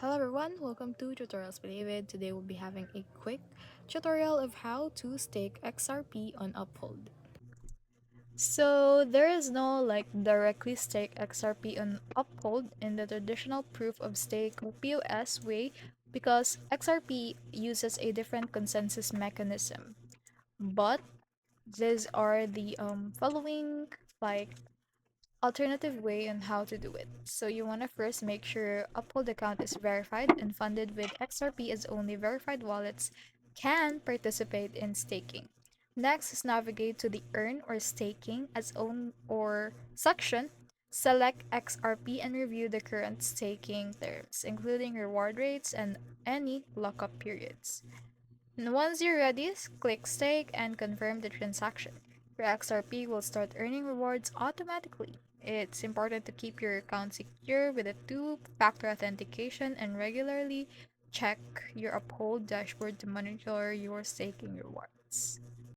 Hello everyone, welcome to Tutorials with David. Today we'll be having a quick tutorial of how to stake XRP on Uphold. So there is no directly stake XRP on Uphold in the traditional proof of stake or POS way because XRP uses a different consensus mechanism. But these are the following like alternative way on how to do it. So you want to first make sure Uphold account is verified and funded with XRP as only verified wallets can participate in staking. Next is navigate to the earn or staking as own or section. Select XRP and review the current staking terms, including reward rates and any lockup periods. And once you're ready, click stake and confirm the transaction. Your XRP will start earning rewards automatically. It's important to keep your account secure with a two-factor authentication and regularly check your Uphold dashboard to monitor your staking rewards.